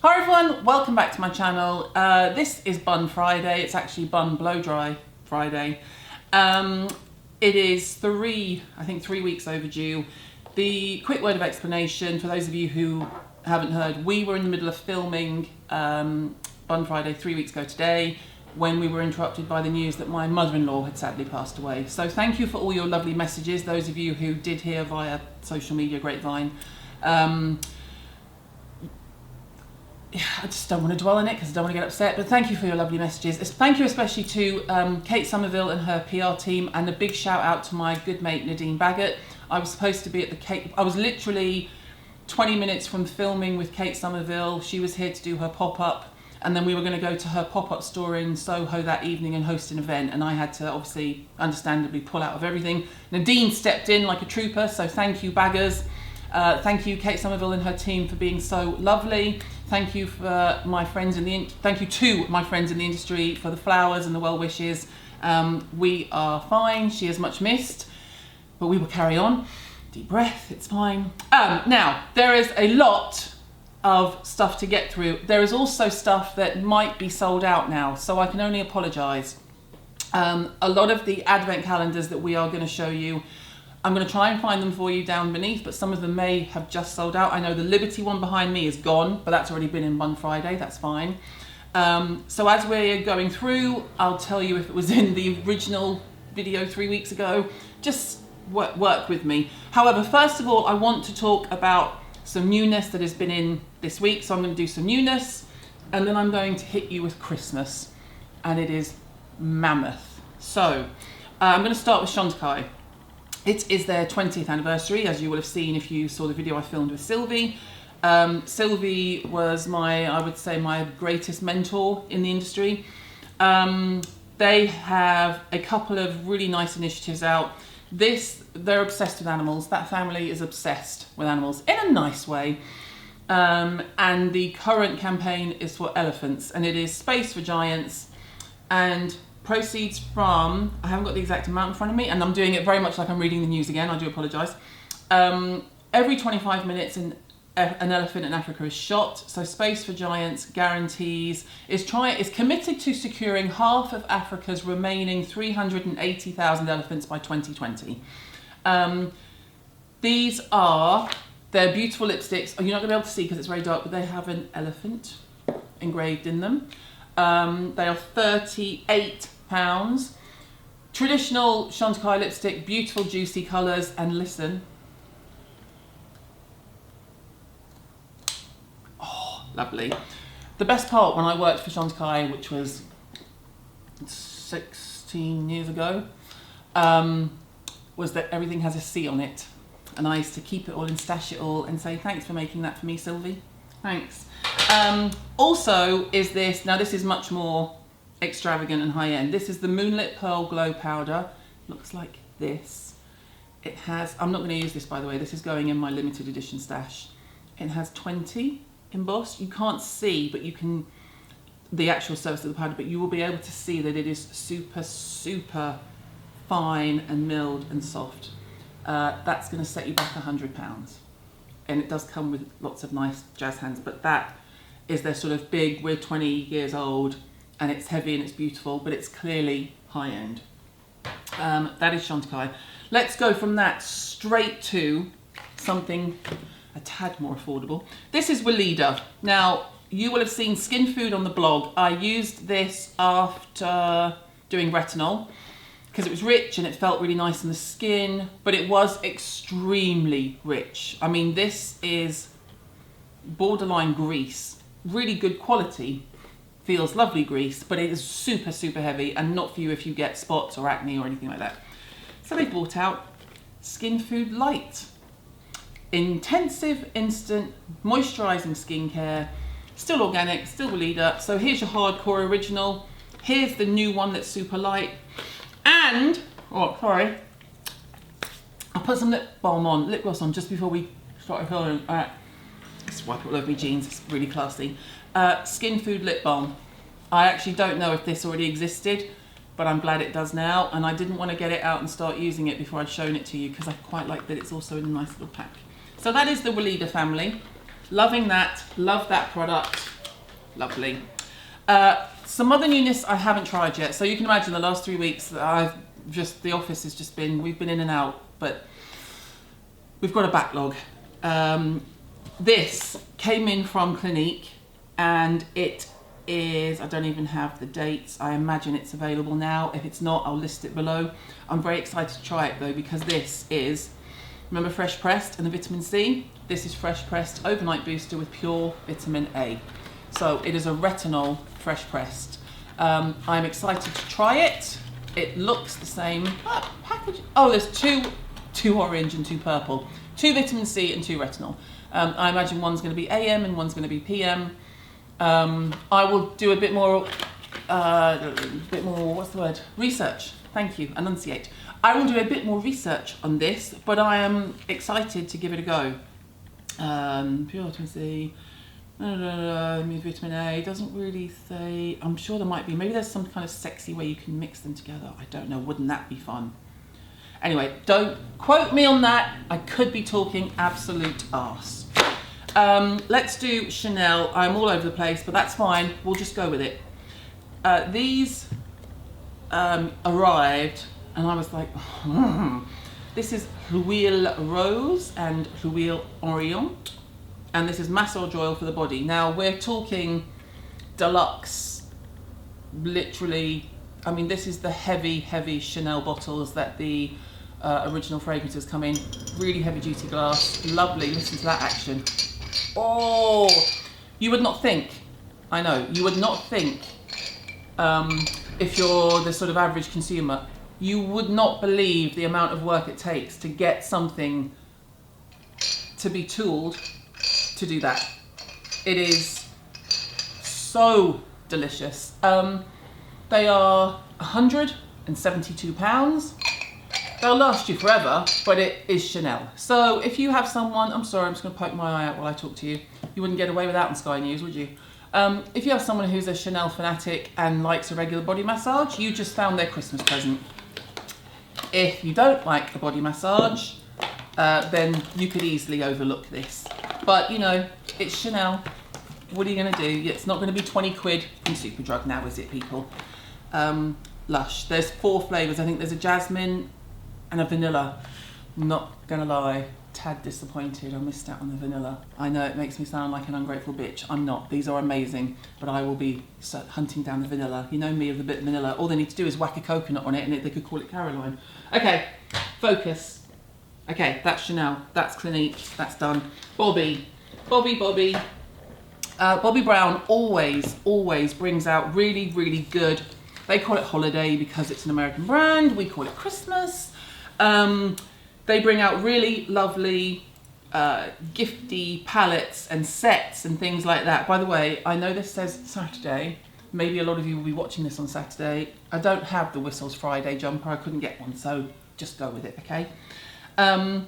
Hi everyone, welcome back to my channel. This is BUN Friday. It's actually BUN Blow Dry Friday. It is I think 3 weeks overdue. The quick word of explanation for those of you who haven't heard, we were in the middle of filming BUN Friday 3 weeks ago today when we were interrupted by the news that my mother-in-law had sadly passed away. So thank you for all your lovely messages, those of you who did hear via social media grapevine. I just don't want to dwell on it because I don't want to get upset, but thank you for your lovely messages. Thank you especially to Kate Somerville and her PR team, and a big shout out to my good mate Nadine Baggott. I was supposed to be at the I was literally 20 minutes from filming with Kate Somerville. She was here to do her pop-up, and then we were going to go to her pop-up store in Soho that evening and host an event, and I had to obviously, understandably, pull out of everything. Nadine stepped in like a trooper, so thank you, baggers. Thank you, Kate Somerville and her team, for being so lovely. Thank you for my friends thank you to my friends in the industry for the flowers and the well wishes. We are fine. She is much missed, but we will carry on. Deep breath. It's fine. Now there is a lot of stuff to get through. There is also stuff that might be sold out now, so I can only apologise. A lot of the advent calendars that we are going to show you, I'm going to try and find them for you down beneath, but some of them may have just sold out. I know the Liberty one behind me is gone, but that's already been in BUN Friday, that's fine. So as we're going through, I'll tell you if it was in the original video 3 weeks ago. Just work with me. However, first of all, I want to talk about some newness that has been in this week. So I'm going to do some newness, and then I'm going to hit you with Christmas, and it is mammoth. So I'm going to start with Chantecaille. It is their 20th anniversary, as you will have seen if you saw the video I filmed with Sylvie. Sylvie was I would say, my greatest mentor in the industry. They have a couple of really nice initiatives out. They're obsessed with animals. That family is obsessed with animals in a nice way. And the current campaign is for elephants, and it is Space for Giants, and proceeds from, I haven't got the exact amount in front of me, and I'm doing it very much like I'm reading the news again, I do apologise. Every 25 minutes an elephant in Africa is shot, so Space for Giants guarantees, is committed to securing half of Africa's remaining 380,000 elephants by 2020. These are their beautiful lipsticks. You're not going to be able to see because it's very dark, but they have an elephant engraved in them. They are £38. Traditional Chantecaille lipstick, beautiful juicy colours, and listen. Oh, lovely. The best part when I worked for Chantecaille, which was 16 years ago, was that everything has a C on it. And I used to keep it all and stash it all and say, thanks for making that for me, Sylvie. Thanks. Also is this, now this is much more extravagant and high-end. This is the Moonlit Pearl Glow Powder. Looks like this. It has, I'm not going to use this by the way, this is going in my limited edition stash. It has 20 embossed. You can't see, but you can, the actual surface of the powder, but you will be able to see that it is super, super fine and milled and soft. That's going to set you back £100. And it does come with lots of nice jazz hands, but that is their sort of big, we're 20 years old, and it's heavy and it's beautiful, but it's clearly high-end. That is Chantecaille. Let's go from that straight to something a tad more affordable. This is Weleda. Now, you will have seen Skin Food on the blog. I used this after doing Retinol, because it was rich and it felt really nice on the skin, but it was extremely rich. I mean, this is borderline grease, really good quality, feels lovely grease, but it is super, super heavy and not for you if you get spots or acne or anything like that. So they brought out Skin Food Light. Intensive, instant, moisturising skincare, still organic, still Weleda. So here's your hardcore original. Here's the new one that's super light. And, oh, sorry, I'll put some lip gloss on just before we start filming. Just wipe it all over my jeans, it's really classy. Skin Food Lip Balm. I actually don't know if this already existed, but I'm glad it does now, and I didn't want to get it out and start using it before I'd shown it to you because I quite like that it's also in a nice little pack. So that is the Weleda family. Loving that, love that product. Lovely. Some other newness I haven't tried yet. So you can imagine the last 3 weeks that the office has just been, we've been in and out, but we've got a backlog. This came in from Clinique and it is, I don't even have the dates. I imagine it's available now. If it's not, I'll list it below. I'm very excited to try it though, because this is, remember Fresh Pressed and the vitamin C? This is Fresh Pressed Overnight Booster with pure vitamin A. So it is a retinol Fresh Pressed. I'm excited to try it. It looks the same. Package. Oh, there's two orange and two purple. 2 vitamin C and 2 retinol. I imagine one's going to be AM and one's going to be PM. I will do a bit more, what's the word? Research. Thank you, enunciate. I will do a bit more research on this, but I am excited to give it a go. Pure vitamin C, vitamin A, doesn't really say, I'm sure there might be, maybe there's some kind of sexy way you can mix them together. I don't know, wouldn't that be fun? Anyway, don't quote me on that. I could be talking absolute arse. Let's do Chanel. I'm all over the place, but that's fine. We'll just go with it. These arrived, and I was like, This is L'Huile Rose and L'Huile Orient, and this is massage oil for the body. Now, we're talking deluxe, literally. I mean, this is the heavy Chanel bottles that the original fragrances come in. Really heavy duty glass, lovely. Listen to that action. Oh, you would not think, I know, you would not think, if you're the sort of average consumer, you would not believe the amount of work it takes to get something to be tooled to do that. It is so delicious. They are £172. They'll last you forever, but it is Chanel. So if you have someone, I'm sorry, I'm just going to poke my eye out while I talk to you. You wouldn't get away with that on Sky News, would you? If you have someone who's a Chanel fanatic and likes a regular body massage, you just found their Christmas present. If you don't like a body massage, then you could easily overlook this. But you know, it's Chanel. What are you going to do? It's not going to be 20 quid from Superdrug now, is it, people? Lush. There's 4 flavours. I think there's a jasmine and a vanilla. Not gonna lie, tad disappointed. I missed out on the vanilla. I know it makes me sound like an ungrateful bitch. I'm not. These are amazing, but I will be hunting down the vanilla. You know me of the bit of vanilla. All they need to do is whack a coconut on it, and they could call it Caroline. Okay, focus. Okay, that's Chanel. That's Clinique. That's done. Bobbi. Bobbi Brown always brings out really good. They call it holiday because it's an American brand. We call it Christmas. They bring out really lovely gifty palettes and sets and things like that. By the way, I know this says Saturday. Maybe a lot of you will be watching this on Saturday. I don't have the Whistles Friday jumper. I couldn't get one, so just go with it, okay? I'm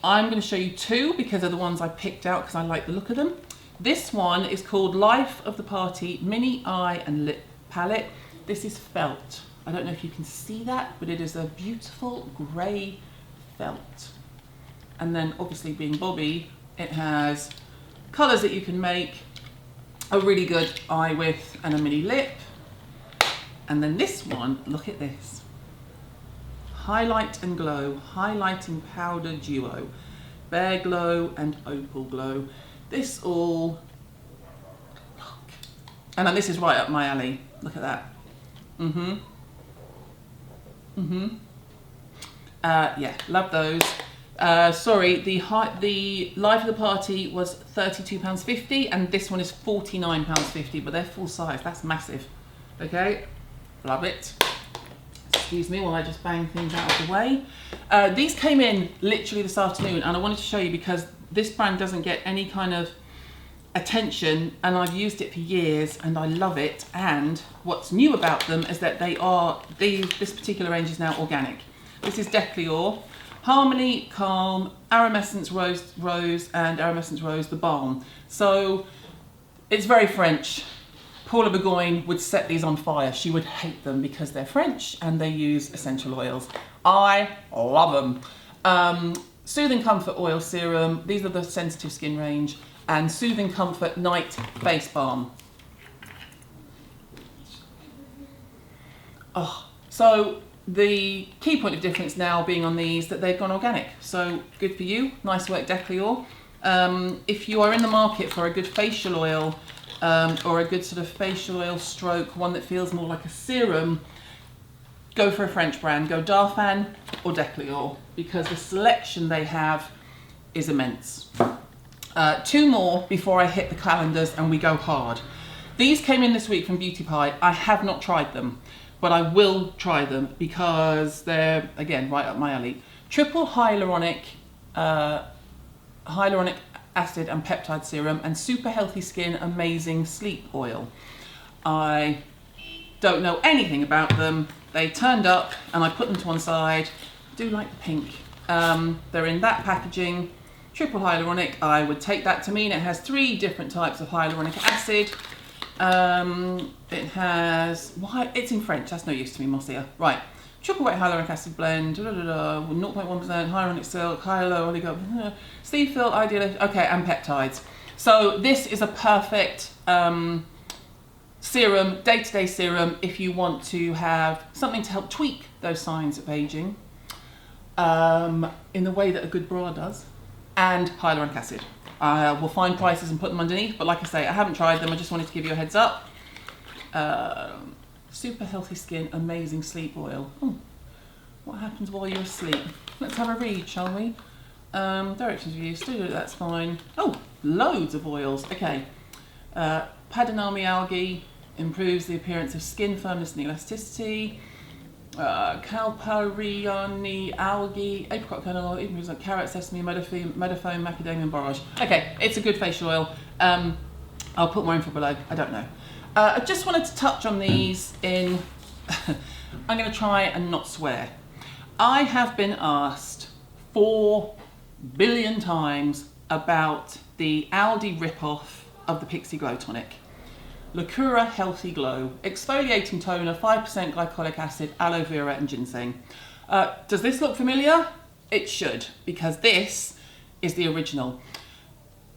going to show you 2 because they're the ones I picked out because I like the look of them. This one is called Life of the Party Mini Eye and Lip Palette. This is felt. I don't know if you can see that, but it is a beautiful grey felt. And then obviously being Bobbi, it has colours that you can make, a really good eye width and a mini lip. And then this one, look at this. Highlight and Glow, Highlighting Powder Duo, Bear Glow and Opal Glow. This all, look. And then this is right up my alley. Look at that. Yeah, love those. Sorry, the Life of the Party was £32.50 and this one is £49.50, but they're full size. That's massive. Okay, love it. Excuse me while I just bang things out of the way. These came in literally this afternoon, and I wanted to show you because this brand doesn't get any kind of attention, and I've used it for years and I love it. And what's new about them is that this particular range is now organic. This is Decleor, Harmony, Calm, Aromescence Rose and Aromescence Rose, the Balm. So it's very French. Paula Burgoyne would set these on fire. She would hate them because they're French and they use essential oils. I love them. Soothing Comfort Oil Serum. These are the sensitive skin range. And Soothing Comfort Night Face Balm. Oh, so the key point of difference now being on these that they've gone organic. So good for you. Nice work, Decleor. If you are in the market for a good facial oil or a good sort of facial oil stroke, one that feels more like a serum, go for a French brand. Go Darphin or Decleor, because the selection they have is immense. 2 more before I hit the calendars and we go hard. These came in this week from Beauty Pie. I have not tried them, but I will try them because they're, again, right up my alley. Triple hyaluronic acid and peptide serum and super healthy skin amazing sleep oil. I don't know anything about them. They turned up and I put them to one side. Do like the pink. They're in that packaging. Triple hyaluronic, I would take that to mean it has 3 different types of hyaluronic acid. It has, why, it's in French, that's no use to me, Mosia. Right, triple weight hyaluronic acid blend, 0.1% hyaluronic silk, hyalo, oligo, sleeve fill, ideal, okay, and peptides. So this is a perfect serum, day-to-day serum, if you want to have something to help tweak those signs of aging in the way that a good bra does, and hyaluronic acid. We'll find prices and put them underneath, but like I say, I haven't tried them. I just wanted to give you a heads up. Super healthy skin, amazing sleep oil. Oh, what happens while you're asleep? Let's have a read, shall we? Directions review, studio, that's fine. Oh, loads of oils. Okay. Padinami algae improves the appearance of skin firmness and elasticity. Calpariani algae, apricot kernel, improves like carrot, sesame, meadowfoam, macadamia, and borage. Okay, it's a good facial oil. I'll put more info below. I don't know. I just wanted to touch on these in. I'm going to try and not swear. I have been asked 4 billion times about the Aldi rip-off of the Pixi Glow Tonic. Lacura Healthy Glow, exfoliating toner, 5% glycolic acid, aloe vera and ginseng. Does this look familiar? It should, because this is the original.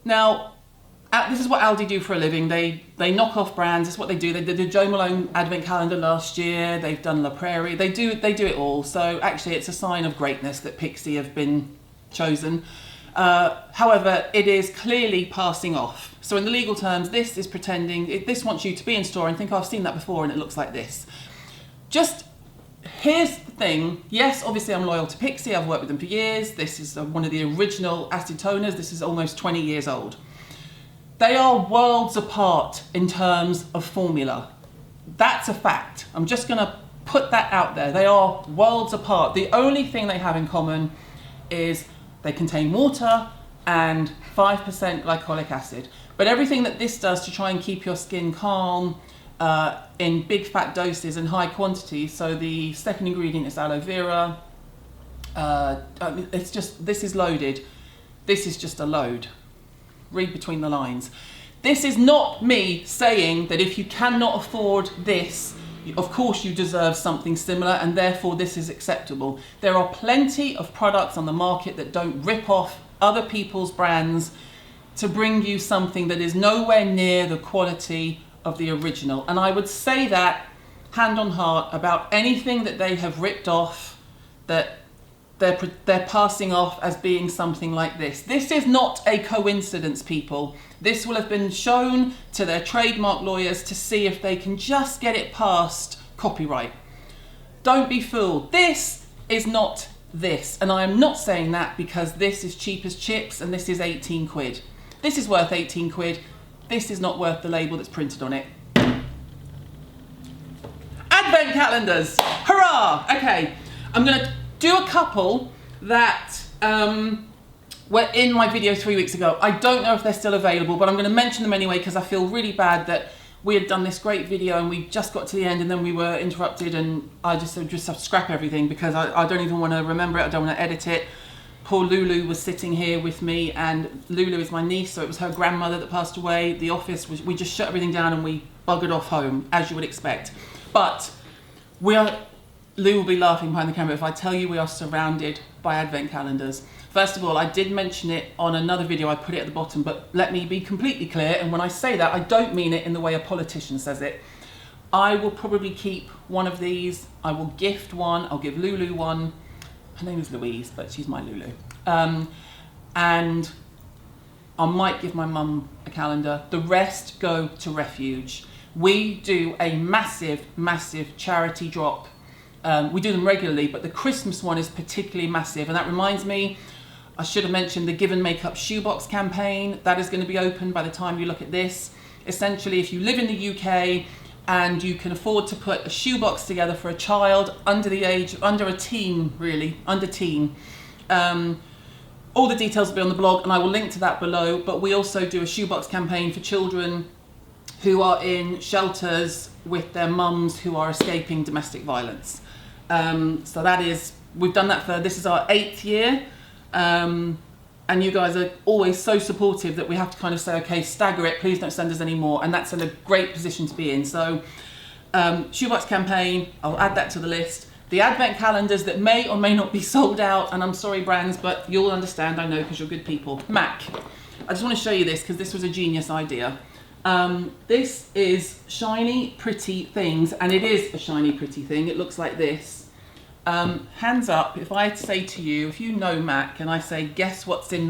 Now, this is what Aldi do for a living. They knock off brands. It's what they do. They did the Jo Malone advent calendar last year. They've done La Prairie. They do it all. So actually, it's a sign of greatness that Pixi have been chosen. However, it is clearly passing off. So in the legal terms, this is pretending, this wants you to be in store and think, oh, I've seen that before and it looks like this. Just, here's the thing. Yes, obviously I'm loyal to Pixi. I've worked with them for years. This is one of the original acid toners. This is almost 20 years old. They are worlds apart in terms of formula. That's a fact. I'm just going to put that out there. They are worlds apart. The only thing they have in common is they contain water and 5% glycolic acid. But everything that this does to try and keep your skin calm in big fat doses and high quantities, so the second ingredient is aloe vera. It's just, this is loaded. This is just a load. Read between the lines. This is not me saying that if you cannot afford this, of course you deserve something similar and therefore this is acceptable. There are plenty of products on the market that don't rip off other people's brands to bring you something that is nowhere near the quality of the original. And I would say that hand on heart about anything that they have ripped off, that they're passing off as being something like this. This is not a coincidence, people. This will have been shown to their trademark lawyers to see if they can just get it past copyright. Don't be fooled. This is not this. And I am not saying that because this is cheap as chips and this is 18 quid. This is worth 18 quid. This is not worth the label that's printed on it. Advent calendars. Hurrah! Okay, I'm going to do a couple that were in my video 3 weeks ago. I don't know if they're still available, but I'm going to mention them anyway because I feel really bad that we had done this great video and we just got to the end and then we were interrupted and I just have to scrap everything because I don't even want to remember it. I don't want to edit it. Poor Lulu was sitting here with me, and Lulu is my niece, so it was her grandmother that passed away. The office was, we just shut everything down and we buggered off home, as you would expect. But Lou will be laughing behind the camera if I tell you we are surrounded by advent calendars. First of all, I did mention it on another video, I put it at the bottom, but let me be completely clear, and when I say that, I don't mean it in the way a politician says it. I will probably keep one of these. I will gift one. I'll give Lulu one. Her name is Louise, but she's my Lulu. And I might give my mum a calendar. The rest go to Refuge. We do a massive, massive charity drop. We do them regularly, but the Christmas one is particularly massive. And that reminds me, I should have mentioned the Give and Makeup shoebox campaign. That is going to be open by the time you look at this. Essentially, if you live in the UK and you can afford to put a shoebox together for a child under a teen, really, under teen, all the details will be on the blog and I will link to that below. But we also do a shoebox campaign for children who are in shelters with their mums who are escaping domestic violence. So that is, we've done that this is our 8th year. And you guys are always so supportive that we have to kind of say, okay, stagger it, please don't send us any more. And that's in a great position to be in. So shoebox campaign, I'll add that to the list. The advent calendars that may or may not be sold out, and I'm sorry brands, but you'll understand, I know, because you're good people. MAC, I just want to show you this because this was a genius idea. This is Shiny Pretty Things, and it is a shiny pretty thing. It looks like this. Hands up if I say to you, if you know MAC, and I say guess what's in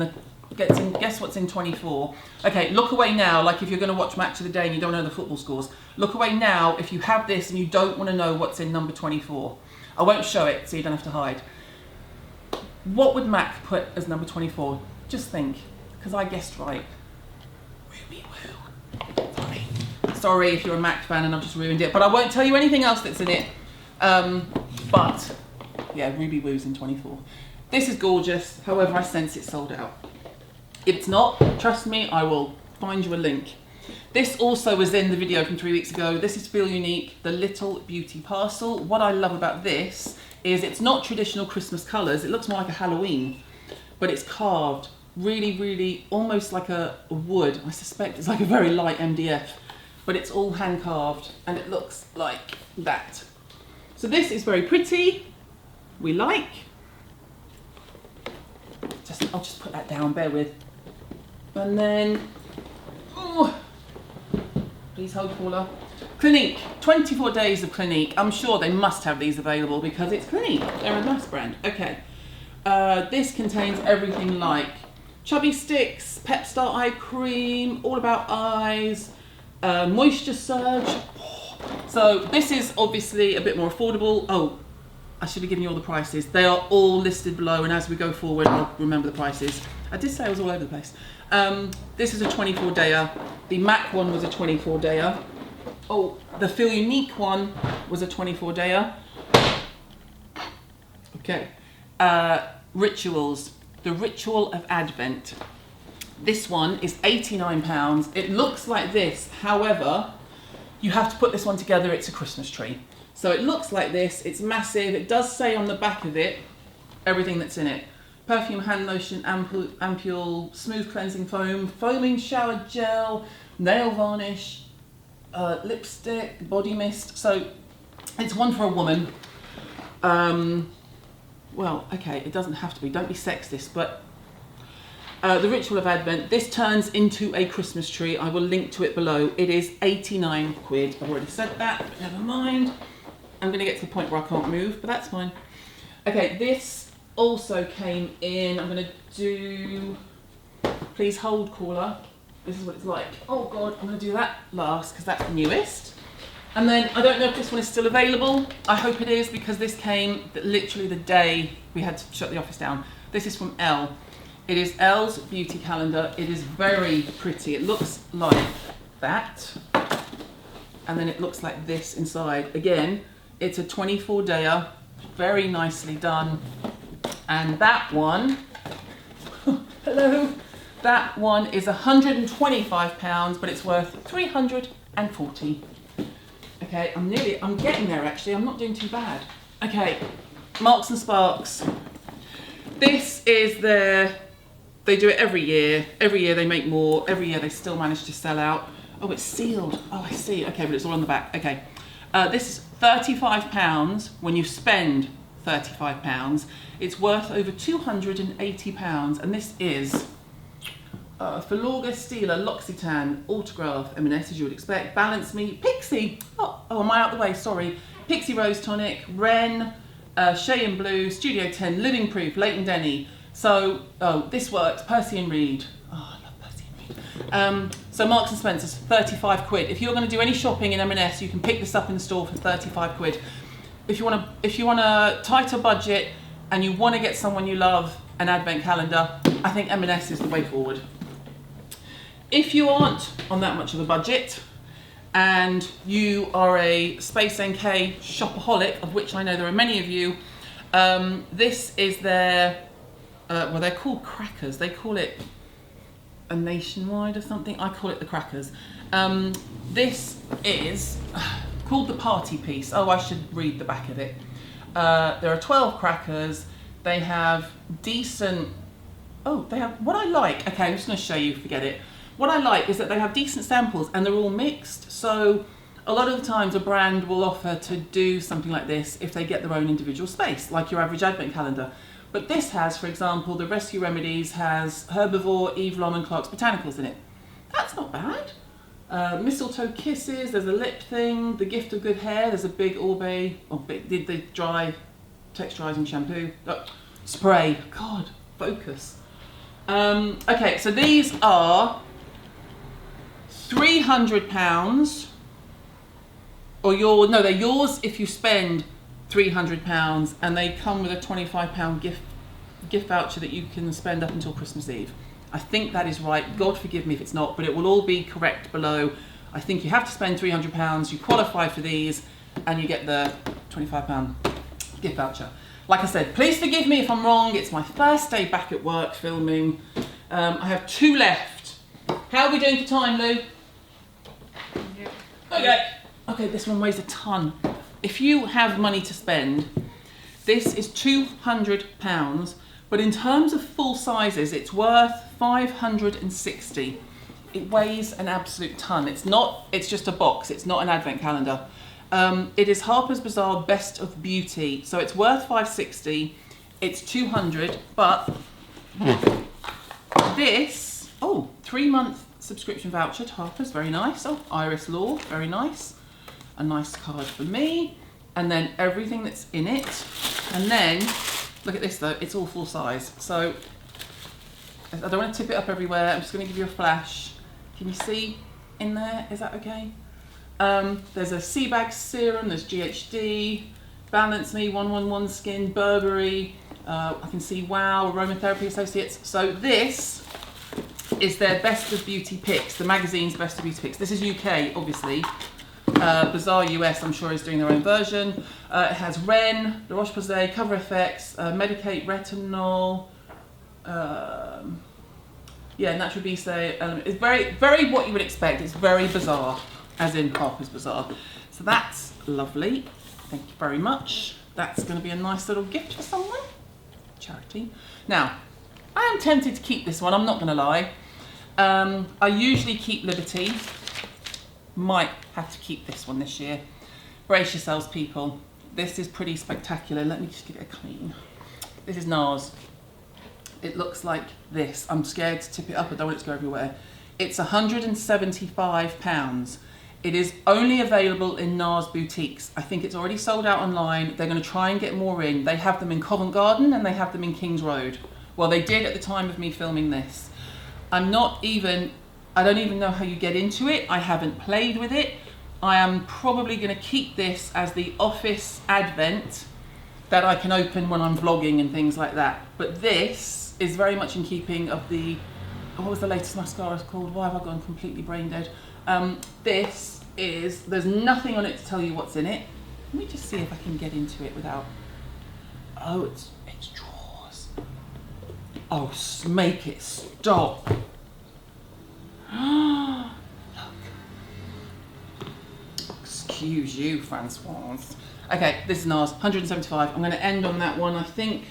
24. Okay, look away now, like if you're going to watch Match of the Day and you don't know the football scores. Look away now if you have this and you don't want to know what's in number 24. I won't show it so you don't have to hide. What would MAC put as number 24? Just think, because I guessed right. Ruby Woo. Sorry if you're a MAC fan and I've just ruined it, but I won't tell you anything else that's in it. But yeah, Ruby Woo's in 24. This is gorgeous. However, I sense it's sold out. If it's not, trust me, I will find you a link. This also was in the video from 3 weeks ago. This is Feel Unique, the Little Beauty Parcel. What I love about this is it's not traditional Christmas colours. It looks more like a Halloween, but it's carved really, really almost like a wood. I suspect it's like a very light MDF, but it's all hand carved and it looks like that. So this is very pretty. We like. I'll just put that down, bear with. And then, oh, please hold caller. Clinique, 24 days of Clinique. I'm sure they must have these available because it's Clinique. They're a nice brand. Okay. This contains everything like Chubby Sticks, Pep Star Eye Cream, All About Eyes, Moisture Surge. So this is obviously a bit more affordable. Oh, I should have given you all the prices. They are all listed below, and as we go forward, I'll remember the prices. I did say I was all over the place. This is a 24-dayer. The MAC one was a 24-dayer. Oh, the Feel Unique one was a 24-dayer. Okay. Rituals. The Ritual of Advent. This one is £89. It looks like this. However, you have to put this one together. It's a Christmas tree. So it looks like this. It's massive. It does say on the back of it everything that's in it. Perfume, hand lotion, ampule, smooth cleansing foam, foaming shower gel, nail varnish, lipstick, body mist. So it's one for a woman. Well, okay, it doesn't have to be. Don't be sexist, but the Ritual of Advent, this turns into a Christmas tree. I will link to it below. It is 89 quid. I've already said that, but never mind. I'm going to get to the point where I can't move, but that's fine. Okay, this also came in. I'm going to do, please hold caller. This is what it's like. Oh God, I'm going to do that last because that's the newest. And then I don't know if this one is still available. I hope it is because this came literally the day we had to shut the office down. This is from Elle. It is Elle's beauty calendar. It is very pretty. It looks like that. And then it looks like this inside. Again, it's a 24-dayer, very nicely done. And that one, hello, that one is £125, but it's worth 340. Okay, I'm getting there actually. I'm not doing too bad. Okay, Marks and Sparks. This is they do it every year. Every year they make more. Every year they still manage to sell out. Oh, it's sealed. Oh, I see. Okay, but it's all on the back. Okay. This is £35 when you spend £35. It's worth over £280, and this is Filorga, Stila, L'Occitane, Autograph, M&S as you would expect, Balance Me, Pixi, oh am I out the way, sorry, Pixi Rose Tonic, Ren, Shea and Blue, Studio 10, Living Proof, Leighton Denny. So, this works, Percy and Reed. Oh, I love Percy and Reed. So Marks and Spencer's, 35 quid. If you're going to do any shopping in M&S, you can pick this up in the store for 35 quid. If you want a tighter budget and you want to get someone you love an advent calendar, I think M&S is the way forward. If you aren't on that much of a budget and you are a Space NK shopaholic, of which I know there are many of you, this is their, well, they're called crackers. They call it a nationwide or something. I call it the crackers. This is called the party piece. Oh, I should read the back of it. There are 12 crackers. They have decent, they have, what I like, okay, I'm just gonna show you, forget it. What I like is that they have decent samples and they're all mixed. So a lot of the times a brand will offer to do something like this if they get their own individual space, like your average advent calendar. But this has, for example, the Rescue Remedies has Herbivore, Eve Lom and Clark's Botanicals in it. That's not bad. Mistletoe Kisses, there's a lip thing, the Gift of Good Hair, there's a big Orbe, the dry texturizing shampoo, spray, God, focus. Okay, so these are £300, or they're yours if you spend £300, and they come with a £25 gift voucher that you can spend up until Christmas Eve. I think that is right. God forgive me if it's not, but it will all be correct below. I think you have to spend £300, you qualify for these, and you get the £25 gift voucher. Like I said, please forgive me if I'm wrong. It's my first day back at work filming. I have 2 left. How are we doing for time, Lou? Okay, this one weighs a ton. If you have money to spend, this is £200, but in terms of full sizes, it's worth £560. It weighs an absolute ton. It's just a box. It's not an advent calendar. It is Harper's Bazaar Best of Beauty. So it's worth £560. It's £200, but this, 3-month subscription voucher to Harper's, very nice. Oh, Iris Law, very nice. A nice card for me. And then everything that's in it. And then, look at this though, it's all full size. So, I don't want to tip it up everywhere. I'm just going to give you a flash. Can you see in there? Is that okay? There's a Seabag Serum, there's GHD, Balance Me, 111 Skin, Burberry, I can see Wow, Aromatherapy Associates. So this is their Best of Beauty picks, the magazine's Best of Beauty picks. This is UK, obviously. Bazaar US, I'm sure, is doing their own version. It has Ren, La Roche-Posay, Cover FX, Medicate, Retinol, Natural Beast Element. It's very, very what you would expect. It's very bizarre, as in Harper's Bazaar. So that's lovely. Thank you very much. That's going to be a nice little gift for someone. Charity. Now, I am tempted to keep this one, I'm not going to lie. I usually keep Liberty. Might have to keep this one this year. Brace yourselves, people. This is pretty spectacular. Let me just give it a clean. This is NARS. It looks like this. I'm scared to tip it up. I don't want it to go everywhere. It's £175. It is only available in NARS boutiques. I think it's already sold out online. They're going to try and get more in. They have them in Covent Garden and they have them in Kings Road. Well, they did at the time of me filming this. I don't even know how you get into it. I haven't played with it. I am probably going to keep this as the office advent that I can open when I'm vlogging and things like that. But this is very much in keeping of the, what was the latest mascara called? Why have I gone completely brain dead? This is, there's nothing on it to tell you what's in it. Let me just see if I can get into it without, it's drawers. Oh, make it stop. Look. Excuse you, Francoise. Okay, this is NARS, 175. I'm going to end on that one. I think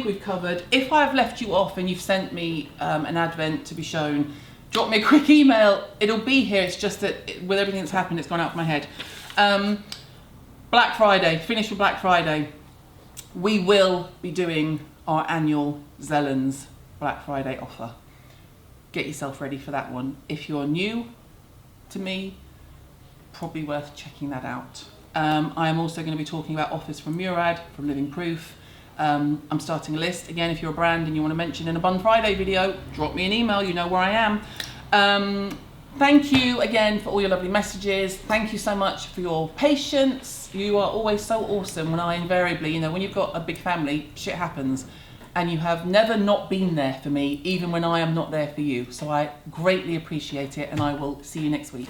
we've covered. If I've left you off and you've sent me an advent to be shown, drop me a quick email. It'll be here. It's just that with everything that's happened, it's gone out of my head. Black Friday, finished with Black Friday. We will be doing our annual Zellens Black Friday offer. get yourself ready for that one. If you're new to me, probably worth checking that out. I am also going to be talking about offers from Murad, from Living Proof. I'm starting a list. Again, if you're a brand and you want to mention in a Bun Friday video, drop me an email, you know where I am. Thank you again for all your lovely messages. Thank you so much for your patience. You are always so awesome when I invariably, you know, when you've got a big family, shit happens. And you have never not been there for me, even when I am not there for you. So I greatly appreciate it, and I will see you next week.